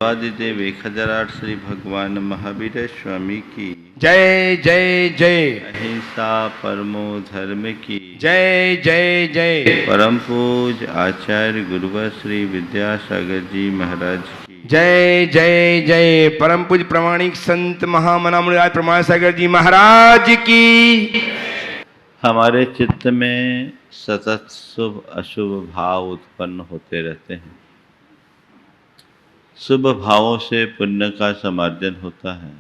आदिदेव 1008 श्री भगवान महावीर स्वामी की जय जय जय। अहिंसा परमो धर्म की जय जय जय। परम पूज आचार्य गुरुवर श्री विद्यासागर जी महाराज की जय जय जय। परम पूज प्रमाणिक संत महामना मुनिराज प्रमाण सागर जी महाराज की। हमारे चित्त में सतत शुभ अशुभ भाव उत्पन्न होते रहते हैं। शुभ भावों से पुण्य का समार्जन होता है,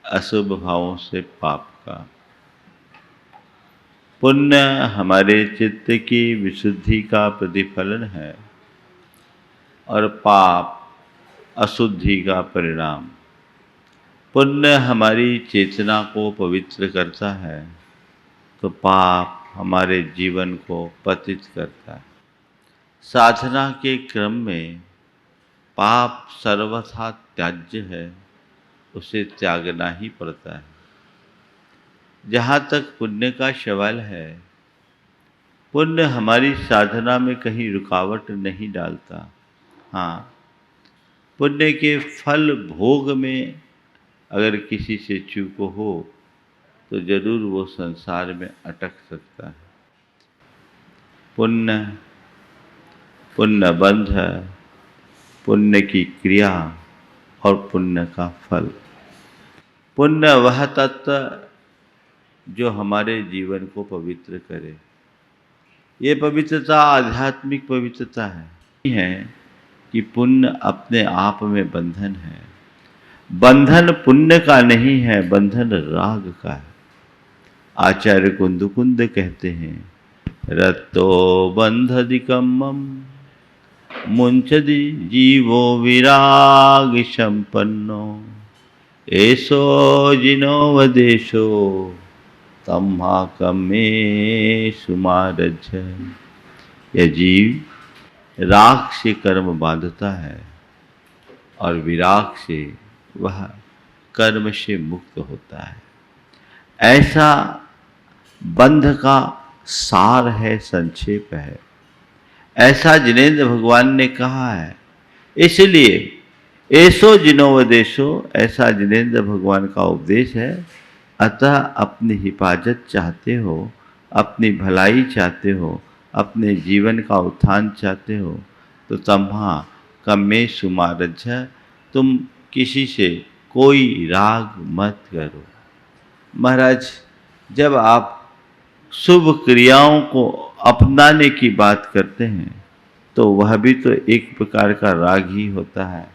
अशुभ भावों से पाप का। पुण्य हमारे चित्त की विशुद्धि का प्रतिफलन है और पाप अशुद्धि का परिणाम। पुण्य हमारी चेतना को पवित्र करता है तो पाप हमारे जीवन को पतित करता है। साधना के क्रम में पाप सर्वथा त्याज्य है, उसे त्यागना ही पड़ता है। जहाँ तक पुण्य का सवाल है, पुण्य हमारी साधना में कहीं रुकावट नहीं डालता। हाँ, पुण्य के फल भोग में अगर किसी से चूक हो तो जरूर वो संसार में अटक सकता है। पुण्य बंध है, पुण्य की क्रिया और पुण्य का फल। पुण्य वह तत्व जो हमारे जीवन को पवित्र करे। ये पवित्रता आध्यात्मिक पवित्रता है कि पुण्य अपने आप में बंधन है। बंधन पुण्य का नहीं है, बंधन राग का है। आचार्य कुंद कहते हैं, रत्तो बंधदिकम्मम मुंचदि जीवो विराग संपन्नो ऐसो जिनोवदेशो तम्हाकमे सुमारज। यह जीव राग से कर्म बांधता है और विराग से वह कर्म से मुक्त होता है। ऐसा बंध का सार है, संक्षेप है। ऐसा जिनेंद्र भगवान ने कहा है। इसलिए ऐसो जिनोवदेशो, ऐसा जिनेंद्र भगवान का उपदेश है। अतः अपनी हिफाजत चाहते हो, अपनी भलाई चाहते हो, अपने जीवन का उत्थान चाहते हो तो तम्हा कम्मे सुमारज, तुम किसी से कोई राग मत करो। महाराज, जब आप शुभ क्रियाओं को अपनाने की बात करते हैं तो वह भी तो एक प्रकार का राग ही होता है,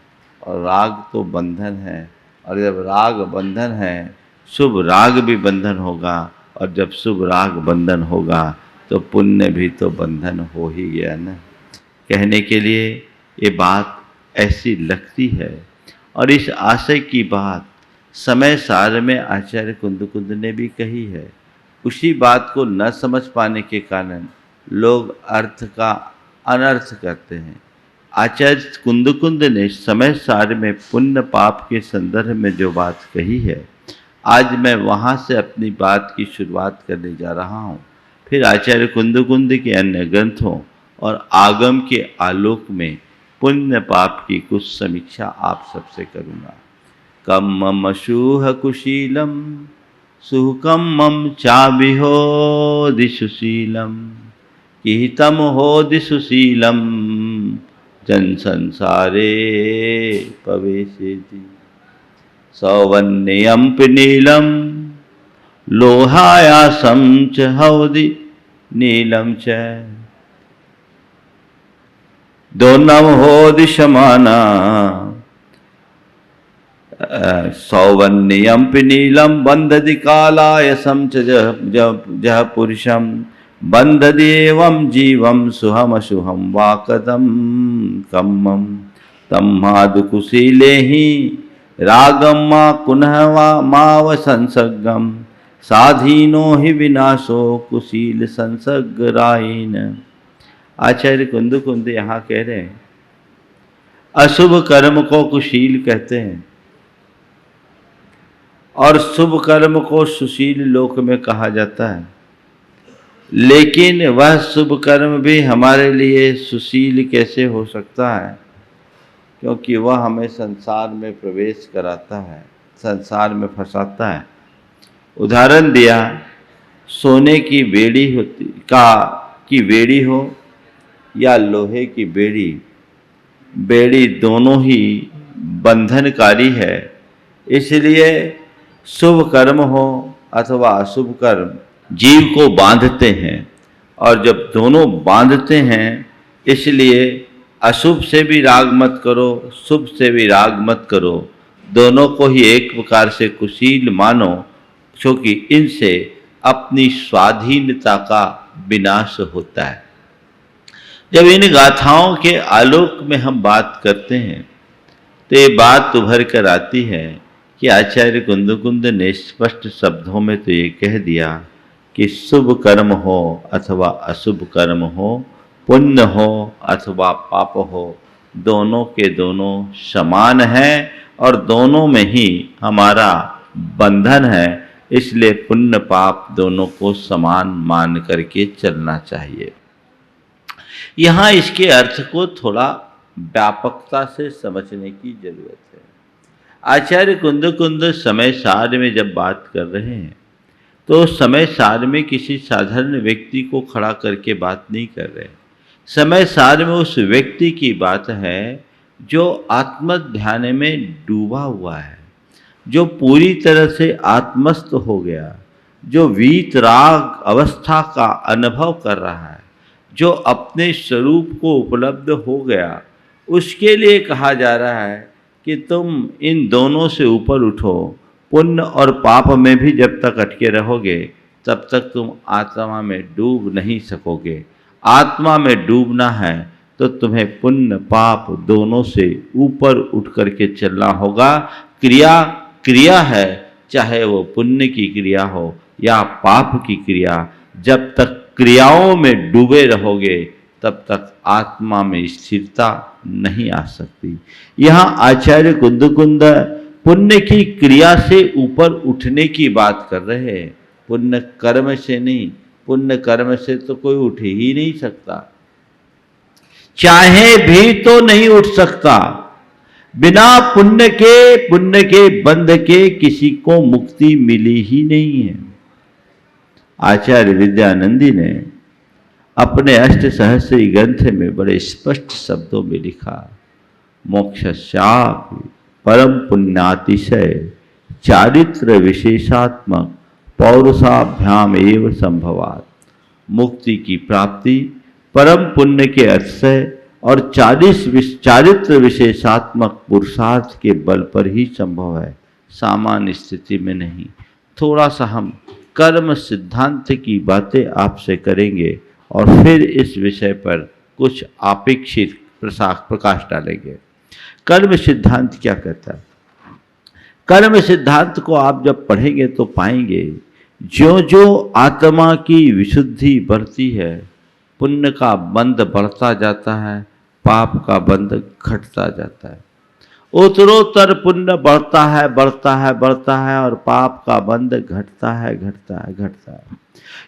और राग तो बंधन है। और जब राग बंधन है, शुभ राग भी बंधन होगा, और जब शुभ राग बंधन होगा तो पुण्य भी तो बंधन हो ही गया ना। कहने के लिए ये बात ऐसी लगती है, और इस आशय की बात समय सार में आचार्य कुंद ने भी कही है। उसी बात को न समझ पाने के कारण लोग अर्थ का अनर्थ करते हैं। आचार्य कुंद ने समय सार में पुण्य पाप के संदर्भ में जो बात कही है, आज मैं वहाँ से अपनी बात की शुरुआत करने जा रहा हूँ। फिर आचार्य कुंद के अन्य ग्रंथों और आगम के आलोक में पुण्य पाप की कुछ समीक्षा आप सबसे करूँगा। कम्मम अशूह कुशीलम सुहकम्मम चाबिहो दिशुशीलम किहितम हो दिशुशीलम जन संसारे पवेशेति। सौवन्यम नीलम लोहायासम च हवदि नीलम च दोनम हो दिशमाना सौवन्यम नीलम बंधदि कालायसम च जह पुरुषम बंधदि एवं जीवम सुहम सुहम वाकदम कम्मम तम्हादुकुशीले ही रागम मा पुनः माव संसर्गम साधीनो ही विनाशो कुशील संसर्गरायन। आचार्य कुंद यहाँ कह रहे हैं, अशुभ कर्म को कुशील कहते हैं और शुभ कर्म को सुशील लोक में कहा जाता है। लेकिन वह शुभ कर्म भी हमारे लिए सुशील कैसे हो सकता है? क्योंकि वह हमें संसार में प्रवेश कराता है, संसार में फंसाता है। उदाहरण दिया, सोने की बेड़ी हो या लोहे की बेड़ी दोनों ही बंधनकारी है। इसलिए शुभ कर्म हो अथवा अशुभ कर्म जीव को बांधते हैं, और जब दोनों बांधते हैं इसलिए अशुभ से भी राग मत करो, शुभ से भी राग मत करो, दोनों को ही एक प्रकार से कुशील मानो, क्योंकि इनसे अपनी स्वाधीनता का विनाश होता है। जब इन गाथाओं के आलोक में हम बात करते हैं तो ये बात उभर कर आती है कि आचार्य कुंदकुंद ने स्पष्ट शब्दों में तो ये कह दिया कि शुभ कर्म हो अथवा अशुभ कर्म हो, पुण्य हो अथवा पाप हो, दोनों के दोनों समान हैं और दोनों में ही हमारा बंधन है। इसलिए पुण्य पाप दोनों को समान मान करके चलना चाहिए। यहाँ इसके अर्थ को थोड़ा व्यापकता से समझने की जरूरत है। आचार्य कुंदकुंद समय सार में जब बात कर रहे हैं तो समय सार में किसी साधारण व्यक्ति को खड़ा करके बात नहीं कर रहे। समय सार में उस व्यक्ति की बात है जो आत्म ध्यान में डूबा हुआ है, जो पूरी तरह से आत्मस्थ हो गया, जो वीतराग अवस्था का अनुभव कर रहा है, जो अपने स्वरूप को उपलब्ध हो गया। उसके लिए कहा जा रहा है कि तुम इन दोनों से ऊपर उठो। पुण्य और पाप में भी जब तक अटके रहोगे तब तक तुम आत्मा में डूब नहीं सकोगे। आत्मा में डूबना है तो तुम्हें पुण्य पाप दोनों से ऊपर उठ करके चलना होगा। क्रिया है, चाहे वो पुण्य की क्रिया हो या पाप की क्रिया, जब तक क्रियाओं में डूबे रहोगे तब तक आत्मा में स्थिरता नहीं आ सकती। यहाँ आचार्य कुंदकुंद पुण्य की क्रिया से ऊपर उठने की बात कर रहे हैं, पुण्य कर्म से नहीं। पुण्य कर्म से तो कोई उठ ही नहीं सकता, चाहे भी तो नहीं उठ सकता। बिना पुण्य के बंध के किसी को मुक्ति मिली ही नहीं है। आचार्य विद्यानंदी ने अपने अष्ट सहस्री ग्रंथ में बड़े स्पष्ट शब्दों में लिखा, मोक्षस्यापि परम पुण्यातिशय चारित्र विशेषात्मक पौरुषाभ्याम एव संभवात्। मुक्ति की प्राप्ति परम पुण्य के अतिशय और चारित्र विशेषात्मक पुरुषार्थ के बल पर ही संभव है, सामान्य स्थिति में नहीं। थोड़ा सा हम कर्म सिद्धांत की बातें आपसे करेंगे और फिर इस विषय पर कुछ अपेक्षित प्रकाश डालेंगे। कर्म सिद्धांत क्या कहता है? कर्म सिद्धांत को आप जब पढ़ेंगे तो पाएंगे जो जो आत्मा की विशुद्धि बढ़ती है, पुण्य का बंध बढ़ता जाता है, पाप का बंध घटता जाता है। उत्तरोत्तर पुण्य बढ़ता है और पाप का बंध घटता है।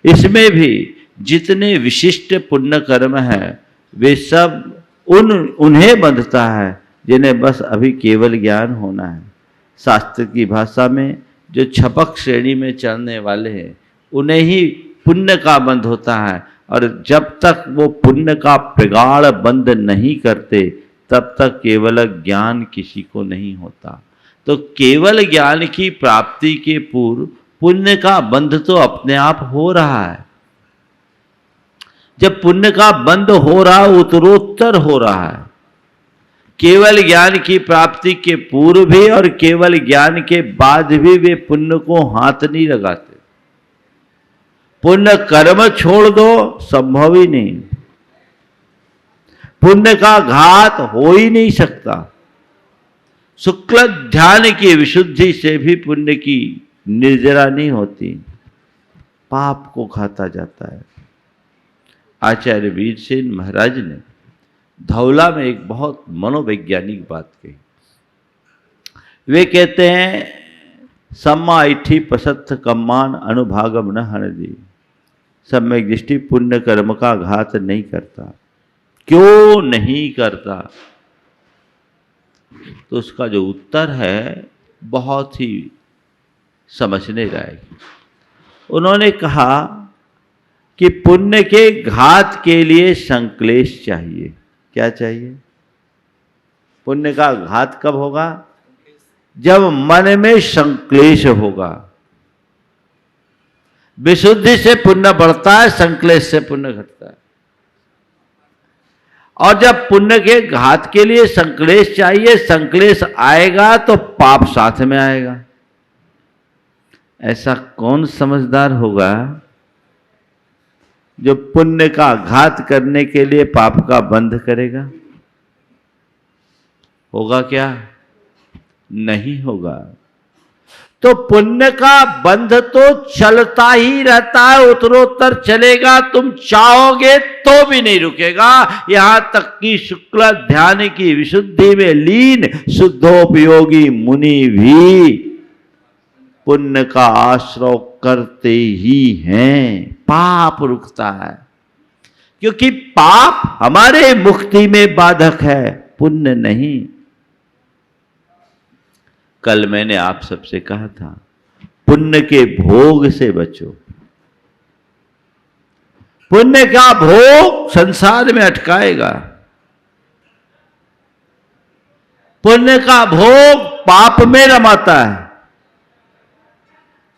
इसमें भी जितने विशिष्ट पुण्य कर्म हैं वे सब उन्हें बंधता है जिन्हें बस अभी केवल ज्ञान होना है। शास्त्र की भाषा में जो छपक श्रेणी में चलने वाले हैं उन्हें ही पुण्य का बंध होता है, और जब तक वो पुण्य का प्रगाढ़ बंध नहीं करते तब तक केवल ज्ञान किसी को नहीं होता। तो केवल ज्ञान की प्राप्ति के पूर्व पुण्य का बंध तो अपने आप हो रहा है। जब पुण्य का बंध हो रहा है, उत्तरोत्तर हो रहा है। केवल ज्ञान की प्राप्ति के पूर्व भी और केवल ज्ञान के बाद भी वे पुण्य को हाथ नहीं लगाते। पुण्य कर्म छोड़ दो, संभव ही नहीं। पुण्य का घात हो ही नहीं सकता। शुक्ल ध्यान की विशुद्धि से भी पुण्य की निर्जरा नहीं होती, पाप को खाता जाता है। आचार्य वीरसेन महाराज ने धौला में एक बहुत मनोवैज्ञानिक बात कही। वे कहते हैं, सम्मा इठी पसत्थ कम्मान अनुभागम न हनदी। सम्यक दृष्टि पुण्य कर्म का घात नहीं करता। क्यों नहीं करता? तो उसका जो उत्तर है बहुत ही समझने लायक। उन्होंने कहा कि पुण्य के घात के लिए संक्लेश चाहिए। क्या चाहिए? पुण्य का घात कब होगा? जब मन में संक्लेश होगा। विशुद्धि से पुण्य बढ़ता है, संक्लेश से पुण्य घटता है। और जब पुण्य के घात के लिए संक्लेश चाहिए, संक्लेश आएगा तो पाप साथ में आएगा। ऐसा कौन समझदार होगा जो पुण्य का घात करने के लिए पाप का बंध करेगा? होगा क्या? नहीं होगा। तो पुण्य का बंध तो चलता ही रहता है, उत्तरोत्तर चलेगा। तुम चाहोगे तो भी नहीं रुकेगा। यहां तक कि शुक्ल ध्यान की विशुद्धि में लीन शुद्धोपयोगी मुनि भी पुण्य का आश्रय करते ही हैं। पाप रुकता है, क्योंकि पाप हमारे मुक्ति में बाधक है, पुण्य नहीं। कल मैंने आप सबसे कहा था, पुण्य के भोग से बचो। पुण्य का भोग संसार में अटकाएगा। पुण्य का भोग पाप में रमाता है।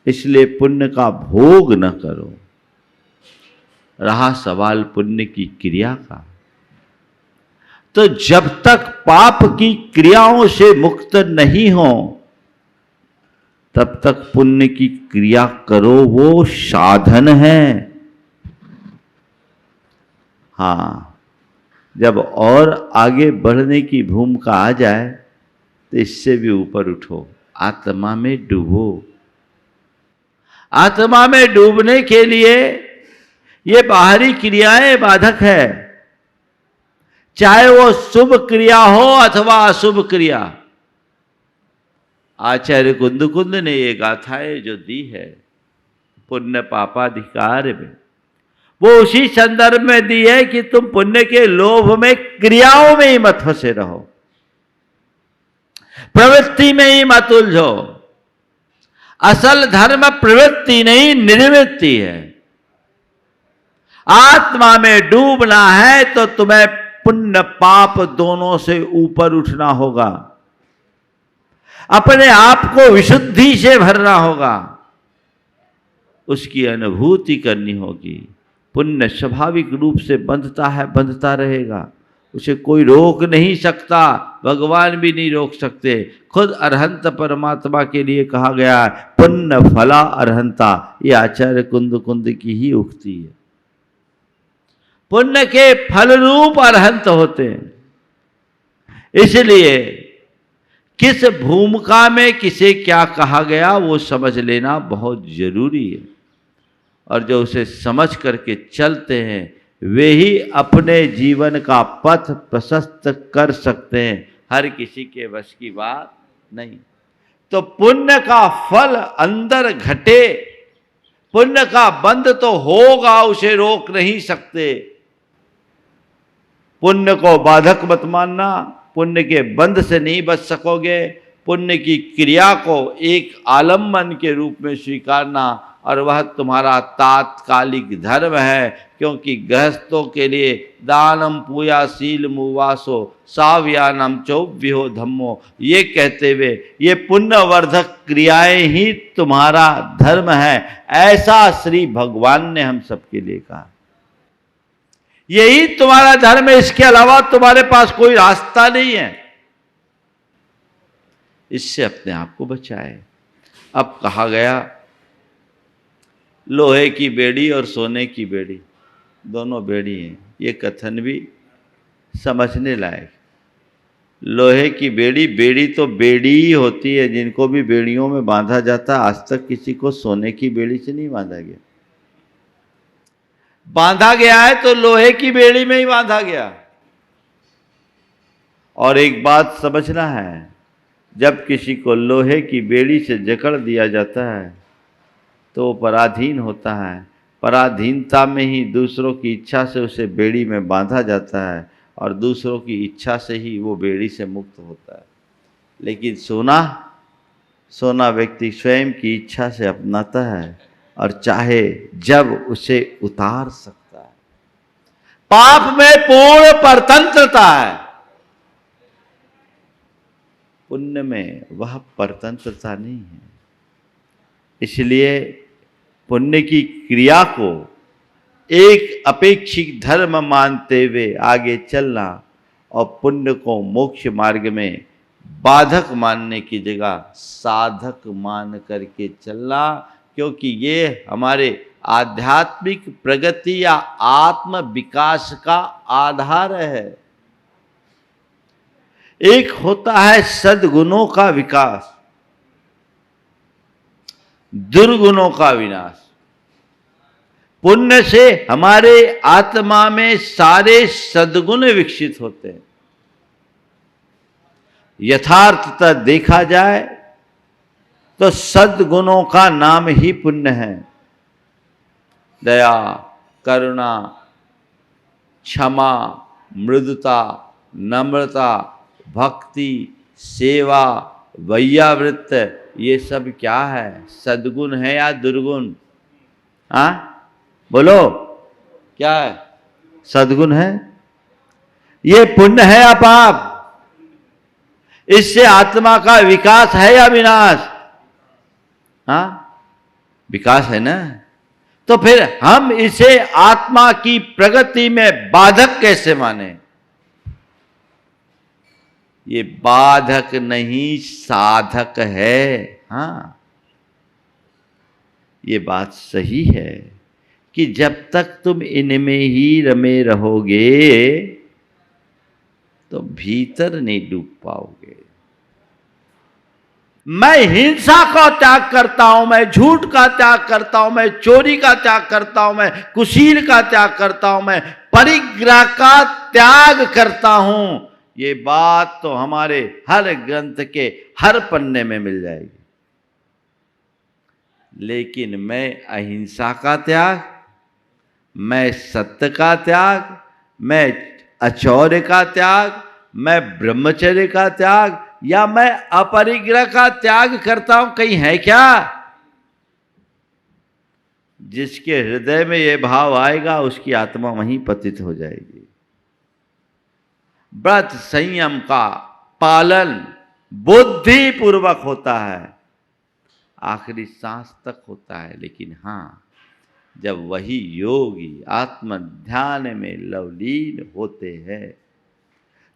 इसलिए पुण्य का भोग न करो। रहा सवाल पुण्य की क्रिया का, तो जब तक पाप की क्रियाओं से मुक्त नहीं हो तब तक पुण्य की क्रिया करो, वो साधन है। हाँ, जब और आगे बढ़ने की भूमिका आ जाए तो इससे भी ऊपर उठो, आत्मा में डूबो। आत्मा में डूबने के लिए ये बाहरी क्रियाएं बाधक है, चाहे वो शुभ क्रिया हो अथवा अशुभ क्रिया। आचार्य कुंद ने ये गाथाएं जो दी है पुण्य पापाधिकार में, वो उसी संदर्भ में दी है कि तुम पुण्य के लोभ में, क्रियाओं में ही मत फंसे रहो, प्रवृत्ति में ही मत उलझो। असल धर्म प्रवृत्ति नहीं, निर्वृत्ति है। आत्मा में डूबना है तो तुम्हें पुण्य पाप दोनों से ऊपर उठना होगा, अपने आप को विशुद्धि से भरना होगा, उसकी अनुभूति करनी होगी। पुण्य स्वाभाविक रूप से बंधता है, बंधता रहेगा, उसे कोई रोक नहीं सकता, भगवान भी नहीं रोक सकते। खुद अरहंत परमात्मा के लिए कहा गया है, पुण्य फला अरहंता। ये आचार्य कुंद की ही उक्ति है। पुण्य के फल रूप अरहंत होते हैं। इसलिए किस भूमिका में किसे क्या कहा गया वो समझ लेना बहुत जरूरी है, और जो उसे समझ करके चलते हैं वे ही अपने जीवन का पथ प्रशस्त कर सकते हैं। हर किसी के वश की बात नहीं। तो पुण्य का फल अंदर घटे, पुण्य का बंध तो होगा, उसे रोक नहीं सकते। पुण्य को बाधक मत मानना, पुण्य के बंध से नहीं बच सकोगे। पुण्य की क्रिया को एक आलम्बन के रूप में स्वीकारना, और वह तुम्हारा तात्कालिक धर्म है। क्योंकि गृहस्थों के लिए दानम पूया शील मुवासो साव्यानम चौव्यो धम्मो, ये कहते हुए ये पुण्यवर्धक क्रियाएं ही तुम्हारा धर्म है, ऐसा श्री भगवान ने हम सबके लिए कहा। यही तुम्हारा धर्म है, इसके अलावा तुम्हारे पास कोई रास्ता नहीं है। इससे अपने आप को बचाए। अब कहा गया लोहे की बेड़ी और सोने की बेड़ी, दोनों बेड़ी हैं। ये कथन भी समझने लायक। लोहे की बेड़ी, बेड़ी तो बेड़ी ही होती है, जिनको भी बेड़ियों में बांधा जाता है। आज तक किसी को सोने की बेड़ी से नहीं बांधा गया। बांधा गया है तो लोहे की बेड़ी में ही बांधा गया। और एक बात समझना है, जब किसी को लोहे की बेड़ी से जकड़ दिया जाता है तो वो पराधीन होता है। पराधीनता में ही दूसरों की इच्छा से उसे बेड़ी में बांधा जाता है, और दूसरों की इच्छा से ही वो बेड़ी से मुक्त होता है। लेकिन सोना व्यक्ति स्वयं की इच्छा से अपनाता है और चाहे जब उसे उतार सकता है। पाप में पूर्ण परतंत्रता है, पुण्य में वह परतंत्रता नहीं है। इसलिए पुण्य की क्रिया को एक अपेक्षित धर्म मानते हुए आगे चलना और पुण्य को मोक्ष मार्ग में बाधक मानने की जगह साधक मान करके चलना, क्योंकि ये हमारे आध्यात्मिक प्रगति या आत्म विकास का आधार है। एक होता है सद्गुणों का विकास, दुर्गुणों का विनाश। पुण्य से हमारे आत्मा में सारे सद्गुण विकसित होते हैं। यथार्थता देखा जाए तो सद्गुणों का नाम ही पुण्य है। दया, करुणा, क्षमा, मृदुता, नम्रता, भक्ति, सेवा, वैयावृत्त, ये सब क्या है? सद्गुण है या दुर्गुण? हाँ बोलो, क्या है? सद्गुण है। ये पुण्य है या पाप? इससे आत्मा का विकास है या विनाश? हाँ विकास है ना। तो फिर हम इसे आत्मा की प्रगति में बाधक कैसे माने? ये बाधक नहीं साधक है। हाँ ये बात सही है कि जब तक तुम इनमें ही रमे रहोगे तो भीतर नहीं डूब पाओगे। मैं हिंसा का त्याग करता हूं, मैं झूठ का त्याग करता हूं, मैं चोरी का त्याग करता हूं, मैं कुशील का त्याग करता हूं, मैं परिग्रह का त्याग करता हूं, ये बात तो हमारे हर ग्रंथ के हर पन्ने में मिल जाएगी। लेकिन मैं अहिंसा का त्याग, मैं सत्य का त्याग, मैं अचौर्य का त्याग, मैं ब्रह्मचर्य का त्याग या मैं अपरिग्रह का त्याग करता हूं, कहीं है क्या? जिसके हृदय में यह भाव आएगा उसकी आत्मा वहीं पतित हो जाएगी। व्रत संयम का पालन बुद्धि पूर्वक होता है, आखिरी सांस तक होता है। लेकिन हाँ, जब वही योगी आत्म ध्यान में लवलीन होते हैं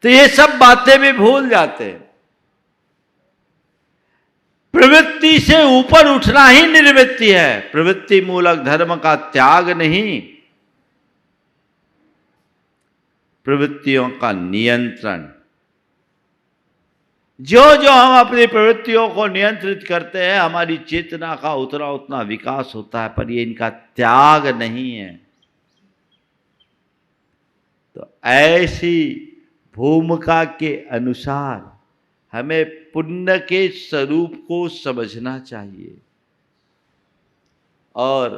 तो ये सब बातें भी भूल जाते हैं। प्रवृत्ति से ऊपर उठना ही निर्वृत्ति है, प्रवृत्ति मूलक धर्म का त्याग नहीं, प्रवृत्तियों का नियंत्रण। जो जो हम अपनी प्रवृत्तियों को नियंत्रित करते हैं, हमारी चेतना का उतना उतना विकास होता है, पर ये इनका त्याग नहीं है। तो ऐसी भूमिका के अनुसार हमें पुण्य के स्वरूप को समझना चाहिए। और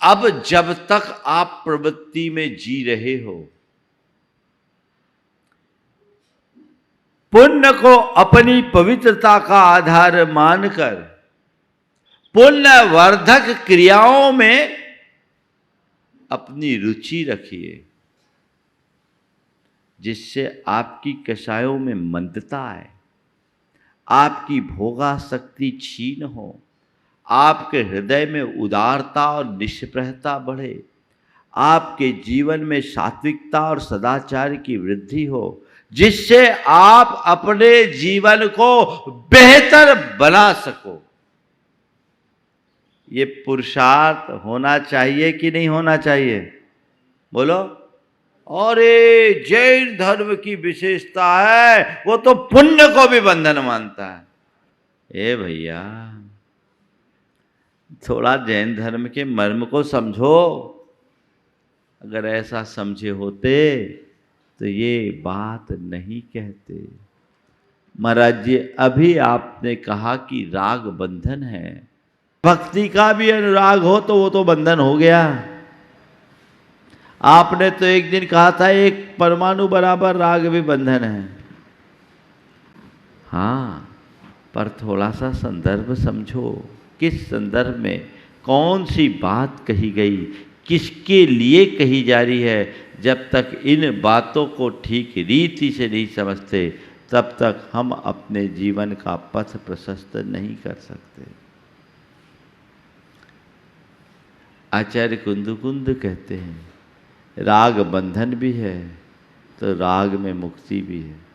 अब जब तक आप प्रवृत्ति में जी रहे हो, पुण्य को अपनी पवित्रता का आधार मानकर पुण्य वर्धक क्रियाओं में अपनी रुचि रखिए, जिससे आपकी कषायों में मंदता आए, आपकी भोगासक्ति छीन हो, आपके हृदय में उदारता और निष्प्रहता बढ़े, आपके जीवन में सात्विकता और सदाचार की वृद्धि हो, जिससे आप अपने जीवन को बेहतर बना सको। ये पुरुषार्थ होना चाहिए कि नहीं होना चाहिए? बोलो। और ये जैन धर्म की विशेषता है, वो तो पुण्य को भी बंधन मानता है। ए भैया, थोड़ा जैन धर्म के मर्म को समझो। अगर ऐसा समझे होते तो ये बात नहीं कहते। महाराज जी, अभी आपने कहा कि राग बंधन है, भक्ति का भी अनुराग हो तो वो तो बंधन हो गया। आपने तो एक दिन कहा था एक परमाणु बराबर राग भी बंधन है। हाँ, पर थोड़ा सा संदर्भ समझो, किस संदर्भ में कौन सी बात कही गई, किसके लिए कही जा रही है। जब तक इन बातों को ठीक रीति से नहीं समझते, तब तक हम अपने जीवन का पथ प्रशस्त नहीं कर सकते। आचार्य कुंद कहते हैं, राग बंधन भी है तो राग में मुक्ति भी है।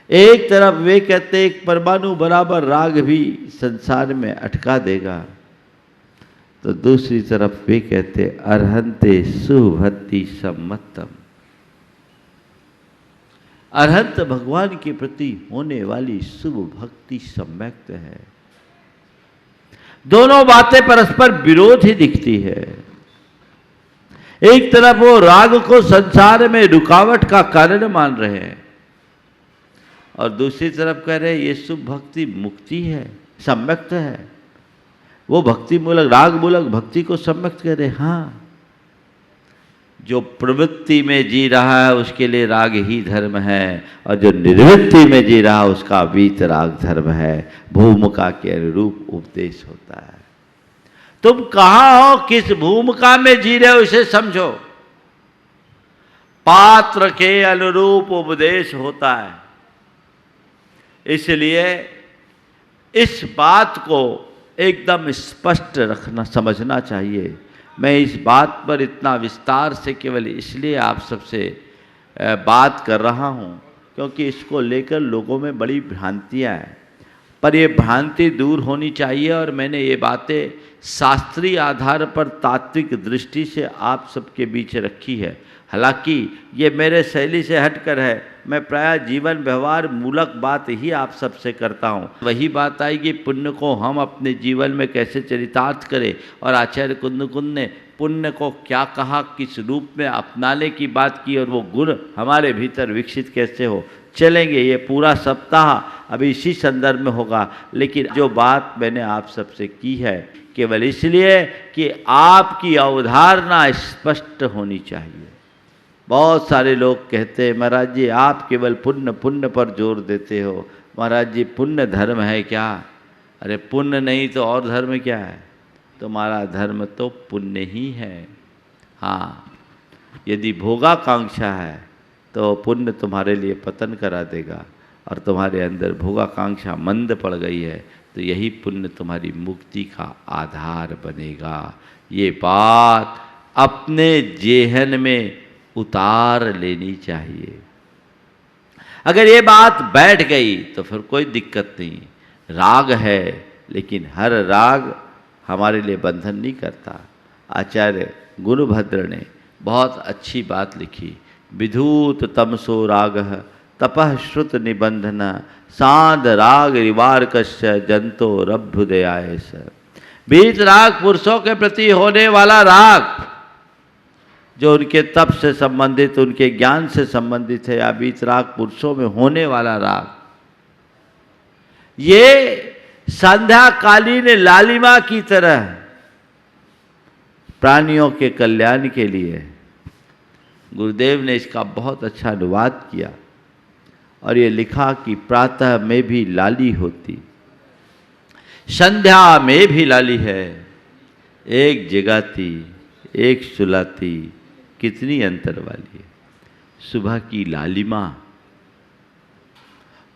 एक तरफ वे कहते एक परमाणु बराबर राग भी संसार में अटका देगा, तो दूसरी तरफ वे कहते अर्हंते सुभक्ति सम्मतम। अर्हंत भगवान के प्रति होने वाली शुभ भक्ति सम्यक्त है। दोनों बातें परस्पर विरोध ही दिखती है। एक तरफ वो राग को संसार में रुकावट का कारण मान रहे हैं, और दूसरी तरफ कह रहे हैं ये शुभ भक्ति मुक्ति है, सम्यक्त है। वो भक्ति मूलक, राग मूलक भक्ति को सम्यक्त कह रहे। हाँ, जो प्रवृत्ति में जी रहा है उसके लिए राग ही धर्म है, और जो निर्वृत्ति में जी रहा है उसका वीतराग धर्म है। भूमिका के अनुरूप उपदेश होता है। तुम कहाँ हो, किस भूमिका में जी रहे हो, इसे समझो। पात्र के अनुरूप उपदेश होता है। इसलिए इस बात को एकदम स्पष्ट रखना, समझना चाहिए। मैं इस बात पर इतना विस्तार से केवल इसलिए आप सबसे बात कर रहा हूँ क्योंकि इसको लेकर लोगों में बड़ी भ्रांतियाँ हैं, पर ये भ्रांति दूर होनी चाहिए। और मैंने ये बातें शास्त्रीय आधार पर तात्विक दृष्टि से आप सबके बीच रखी है। हालांकि ये मेरे शैली से हटकर है, मैं प्रायः जीवन व्यवहार मूलक बात ही आप सबसे करता हूँ। वही बात आएगी पुण्य को हम अपने जीवन में कैसे चरितार्थ करें, और आचार्य कुंद ने पुण्य को क्या कहा, किस रूप में अपनाने की बात की, और वो गुण हमारे भीतर विकसित कैसे हो। चलेंगे, ये पूरा सप्ताह अभी इसी संदर्भ में होगा। लेकिन जो बात मैंने आप सबसे की है केवल इसलिए कि आपकी अवधारणा स्पष्ट होनी चाहिए। बहुत सारे लोग कहते हैं महाराज जी आप केवल पुण्य पुण्य पर जोर देते हो, महाराज जी पुण्य धर्म है क्या? अरे पुण्य नहीं तो और धर्म क्या है? तुम्हारा धर्म तो पुण्य ही है। हाँ, यदि भोगाकांक्षा है तो पुण्य तुम्हारे लिए पतन करा देगा, और तुम्हारे अंदर भोगाकांक्षा मंद पड़ गई है तो यही पुण्य तुम्हारी मुक्ति का आधार बनेगा। ये बात अपने जेहन में उतार लेनी चाहिए। अगर ये बात बैठ गई तो फिर कोई दिक्कत नहीं। राग है लेकिन हर राग हमारे लिए बंधन नहीं करता। आचार्य गुरुभद्र ने बहुत अच्छी बात लिखी, विधूत तमसो राग तपः श्रुत निबंधन साध राग रिवारकस्य जंतो रभ्युदयाय स। बीत राग पुरुषों के प्रति होने वाला राग जो उनके तप से संबंधित, उनके ज्ञान से संबंधित है, या बीत राग पुरुषों में होने वाला राग, ये संध्याकालीन लालिमा की तरह प्राणियों के कल्याण के लिए। गुरुदेव ने इसका बहुत अच्छा अनुवाद किया और ये लिखा कि प्रातः में भी लाली होती, संध्या में भी लाली है, एक जगाती एक सुलाती, कितनी अंतर वाली है। सुबह की लालिमा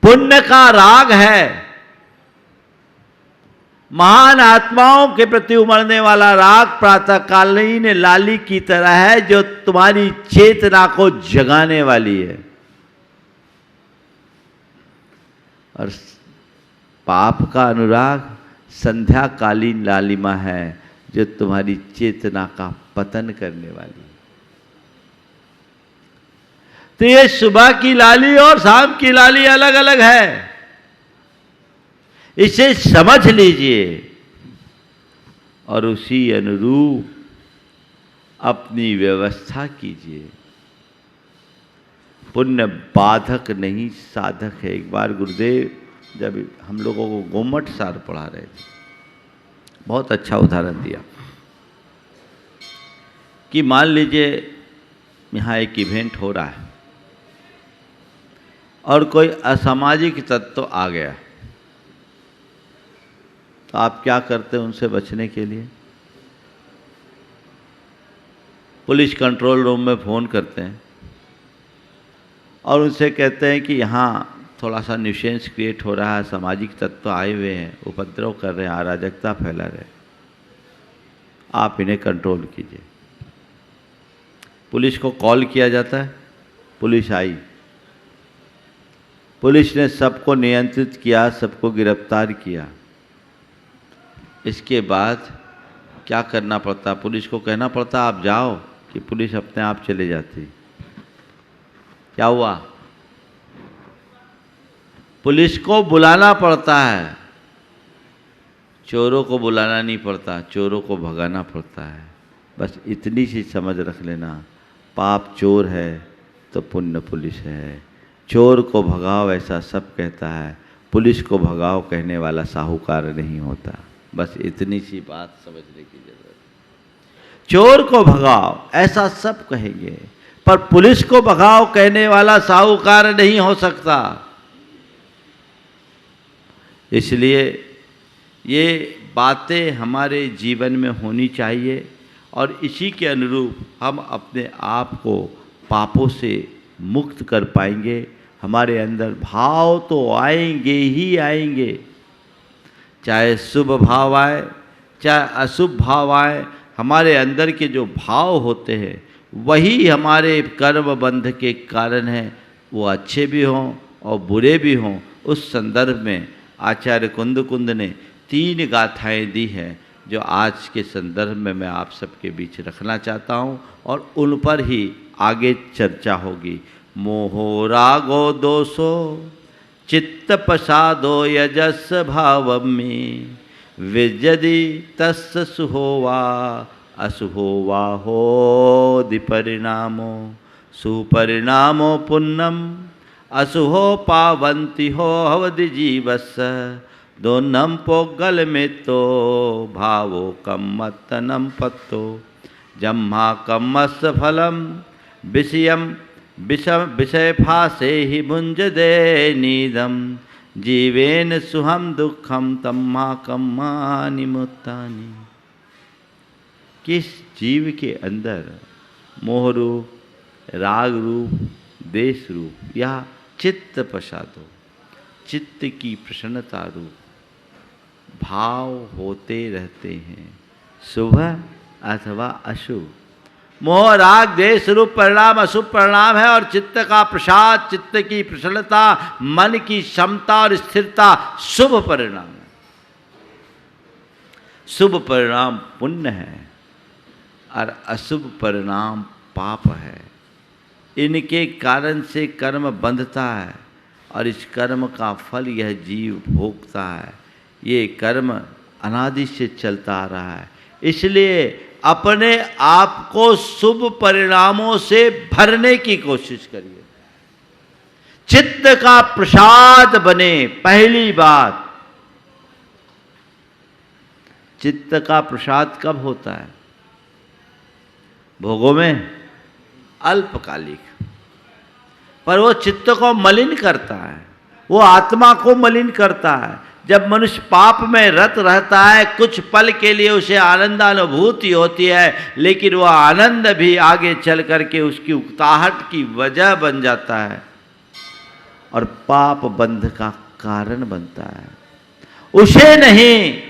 पुण्य का राग है, महान आत्माओं के प्रति उमड़ने वाला राग प्रातःकालीन लाली की तरह है जो तुम्हारी चेतना को जगाने वाली है। और पाप का अनुराग संध्याकालीन लालिमा है जो तुम्हारी चेतना का पतन करने वाली है। तो ये सुबह की लाली और शाम की लाली अलग अलग है, इसे समझ लीजिए और उसी अनुरूप अपनी व्यवस्था कीजिए। पुण्य बाधक नहीं साधक है। एक बार गुरुदेव जब हम लोगों को गोमट सार पढ़ा रहे थे, बहुत अच्छा उदाहरण दिया कि मान लीजिए यहाँ एक इवेंट हो रहा है, और कोई असामाजिक तत्व आ गया, तो आप क्या करते हैं उनसे बचने के लिए? पुलिस कंट्रोल रूम में फ़ोन करते हैं और उनसे कहते हैं कि यहाँ थोड़ा सा न्यूसेंस क्रिएट हो रहा है, सामाजिक तत्व आए हुए हैं, उपद्रव कर रहे हैं, अराजकता फैला रहे हैं, आप इन्हें कंट्रोल कीजिए। पुलिस को कॉल किया जाता है, पुलिस आई, पुलिस ने सबको नियंत्रित किया, सबको गिरफ्तार किया। इसके बाद क्या करना पड़ता? पुलिस को कहना पड़ता आप जाओ, कि पुलिस अपने आप चले जाती? क्या हुआ? पुलिस को बुलाना पड़ता है, चोरों को बुलाना नहीं पड़ता, चोरों को भगाना पड़ता है। बस इतनी सी समझ रख लेना, पाप चोर है तो पुण्य पुलिस है। चोर को भगाओ ऐसा सब कहता है, पुलिस को भगाओ कहने वाला साहूकार नहीं होता। बस इतनी सी बात समझने की जरूरत है। चोर को भगाओ ऐसा सब कहेंगे, पर पुलिस को भगाओ कहने वाला साहूकार नहीं हो सकता। इसलिए ये बातें हमारे जीवन में होनी चाहिए और इसी के अनुरूप हम अपने आप को पापों से मुक्त कर पाएंगे। हमारे अंदर भाव तो आएंगे ही आएंगे, चाहे शुभ भाव आए चाहे अशुभ भाव आए, हमारे अंदर के जो भाव होते हैं वही हमारे कर्म बंध के कारण हैं। वो अच्छे भी हों और बुरे भी हों। उस संदर्भ में आचार्य कुंद ने 3 गाथाएं दी हैं जो आज के संदर्भ में मैं आप सबके बीच रखना चाहता हूं और उन पर ही आगे चर्चा होगी। मोहो रागो दोषो चित्त पसादो यजस भावमी विजदि तस्य सुहोवा असुहोवा होदि परिणामो सुपरिणामो पुण्यम असुहो पावंति हो हवदि जीवस दोनम पोगल में तो भावो कम्मतनम पत्तो जम्हा कम्मस फलम विषयम विषय फासे ही भुंज दे नीदम जीवेन सुहम दुखम तम्मा कम्मानि मुत्तानि। किस जीव के अंदर मोह रूप, राग रूप, देश रूप या चित्त पश्चातो चित्त की प्रसन्नता रूप भाव होते रहते हैं, शुभ अथवा अशुभ। मोह राग देश रूप परिणाम अशुभ परिणाम है और चित्त का प्रसाद, चित्त की प्रसन्नता, मन की क्षमता और स्थिरता शुभ परिणाम है। शुभ परिणाम पुण्य है और अशुभ परिणाम पाप है। इनके कारण से कर्म बंधता है और इस कर्म का फल यह जीव भोगता है। ये कर्म अनादि से चलता आ रहा है। इसलिए अपने आप को शुभ परिणामों से भरने की कोशिश करिए, चित्त का प्रसाद बने। पहली बात, चित्त का प्रसाद कब होता है? भोगों में अल्पकालिक, पर वो चित्त को मलिन करता है, वो आत्मा को मलिन करता है। जब मनुष्य पाप में रत रहता है, कुछ पल के लिए उसे आनंदानुभूति होती है, लेकिन वह आनंद भी आगे चल करके उसकी उकताहट की वजह बन जाता है और पाप बंध का कारण बनता है। उसे नहीं,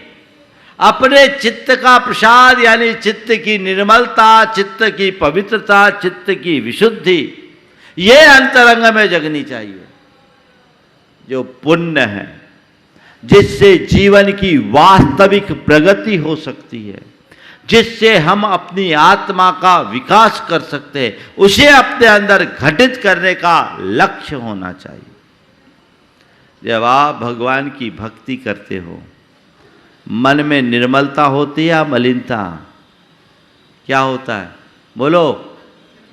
अपने चित्त का प्रसाद यानी चित्त की निर्मलता, चित्त की पवित्रता, चित्त की विशुद्धि, ये अंतरंग में जगनी चाहिए। जो पुण्य है, जिससे जीवन की वास्तविक प्रगति हो सकती है, जिससे हम अपनी आत्मा का विकास कर सकते हैं, उसे अपने अंदर घटित करने का लक्ष्य होना चाहिए। जब आप भगवान की भक्ति करते हो, मन में निर्मलता होती है या मलिनता? क्या होता है? बोलो।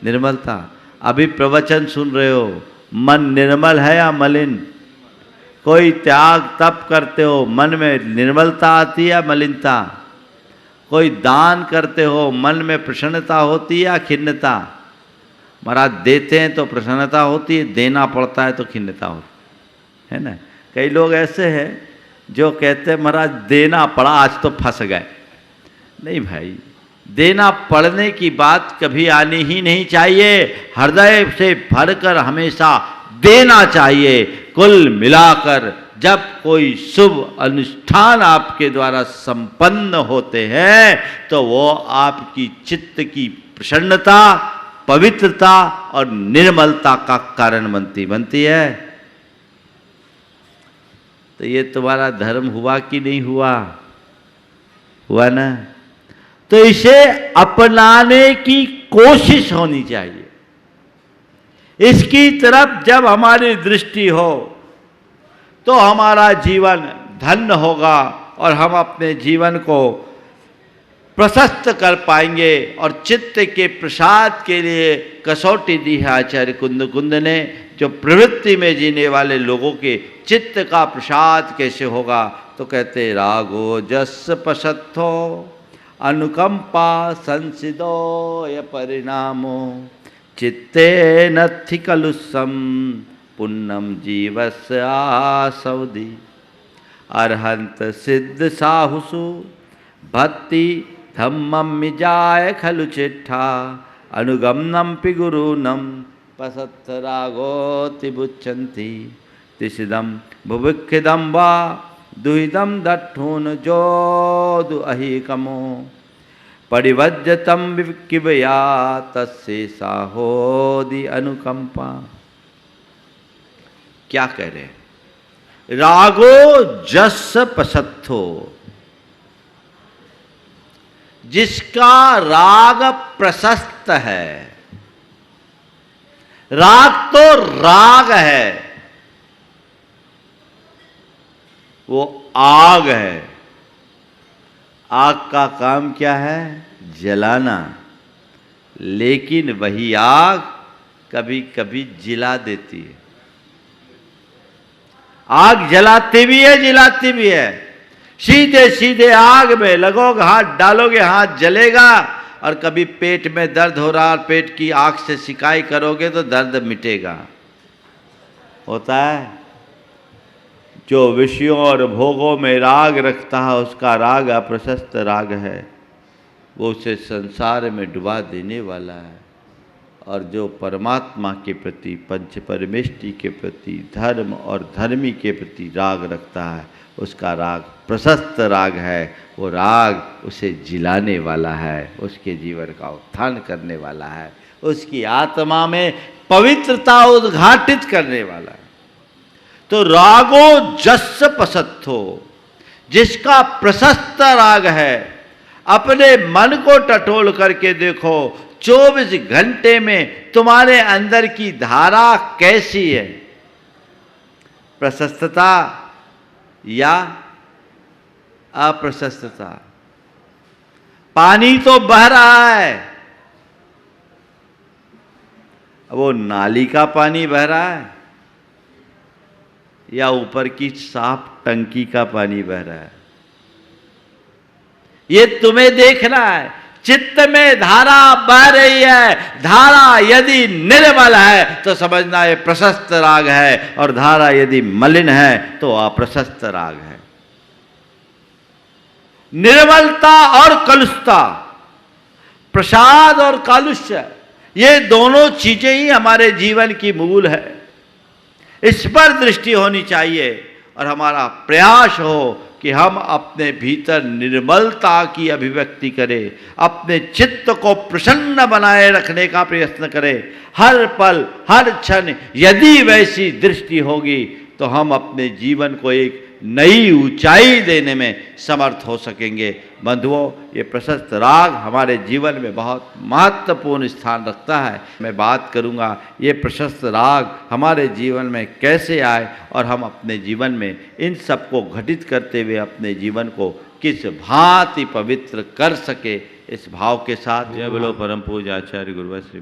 निर्मलता। अभी प्रवचन सुन रहे हो, मन निर्मल है या मलिन? कोई त्याग तप करते हो, मन में निर्मलता आती है या मलिनता? कोई दान करते हो, मन में प्रसन्नता होती है या खिन्नता? महाराज देते हैं तो प्रसन्नता होती है, देना पड़ता है तो खिन्नता होती है ना। कई लोग ऐसे हैं जो कहते हैं महाराज देना पड़ा आज तो फंस गए। नहीं भाई, देना पड़ने की बात कभी आनी ही नहीं चाहिए। हृदय से भरकर हमेशा देना चाहिए। कुल मिलाकर जब कोई शुभ अनुष्ठान आपके द्वारा संपन्न होते हैं तो वो आपकी चित्त की प्रसन्नता, पवित्रता और निर्मलता का कारण बनती है। तो ये तुम्हारा धर्म हुआ कि नहीं हुआ? हुआ ना। तो इसे अपनाने की कोशिश होनी चाहिए। इसकी तरफ जब हमारी दृष्टि हो तो हमारा जीवन धन्य होगा और हम अपने जीवन को प्रशस्त कर पाएंगे। और चित्त के प्रसाद के लिए कसौटी दी है आचार्य कुंद ने, जो प्रवृत्ति में जीने वाले लोगों के चित्त का प्रसाद कैसे होगा। तो कहते रागो जस पशत्थो अनुकंपा संसिदो य परिणामो चित्ते नथि कलुषम पुण्यम जीवस्य आसवधि अर्हंत सिद्ध साहुसु भक्ति धम्मम मिजाय खलु चिट्ठा अनुगमनम पि गुरुनम पसत्थ रागोति बुच्चन्ति तिसिदम भुविक्षिदम वा दुहिदम दट्ठून जोदु अहिकमो परिवज्जतम किवया तस्से साहोदि अनुकंपा। क्या कह रहे हैं? रागो जस पसत्थो, जिसका राग प्रशस्त है। राग तो राग है, वो आग है। आग का काम क्या है? जलाना। लेकिन वही आग कभी कभी जिला देती है। आग जलाती भी है, जिलाती भी है। सीधे सीधे आग में लगोगे, हाथ डालोगे, हाथ जलेगा। और कभी पेट में दर्द हो रहा, पेट की आग से सिकाई करोगे तो दर्द मिटेगा। होता है। जो विषयों और भोगों में राग रखता है उसका राग अप्रशस्त राग है, वो उसे संसार में डुबा देने वाला है। और जो परमात्मा के प्रति, पंच परमेष्टि के प्रति, धर्म और धर्मी के प्रति राग रखता है उसका राग प्रशस्त राग है। वो राग उसे जिलाने वाला है, उसके जीवन का उत्थान करने वाला है, उसकी आत्मा में पवित्रता उद्घाटित करने वाला है। तो रागो जस पसत्थो, जिसका प्रशस्त राग है। अपने मन को टटोल करके देखो, 24 घंटे में तुम्हारे अंदर की धारा कैसी है? प्रशस्तता या अप्रशस्तता? पानी तो बह रहा है, वो नाली का पानी बह रहा है या ऊपर की साफ टंकी का पानी बह रहा है? ये तुम्हें देखना है। चित्त में धारा बह रही है, धारा यदि निर्मल है तो समझना ये प्रशस्त राग है, और धारा यदि मलिन है तो अप्रशस्त राग है। निर्मलता और कलुषता, प्रसाद और कालुष्य, ये दोनों चीजें ही हमारे जीवन की मूल है। इस पर दृष्टि होनी चाहिए और हमारा प्रयास हो कि हम अपने भीतर निर्मलता की अभिव्यक्ति करें, अपने चित्त को प्रसन्न बनाए रखने का प्रयत्न करें। हर पल, हर क्षण यदि वैसी दृष्टि होगी तो हम अपने जीवन को एक नई ऊंचाई देने में समर्थ हो सकेंगे। बंधुओं, ये प्रशस्त राग हमारे जीवन में बहुत महत्वपूर्ण स्थान रखता है। मैं बात करूंगा ये प्रशस्त राग हमारे जीवन में कैसे आए और हम अपने जीवन में इन सब को घटित करते हुए अपने जीवन को किस भांति पवित्र कर सके। इस भाव के साथ जय बोलो परम पूज्य आचार्य गुरुवर श्री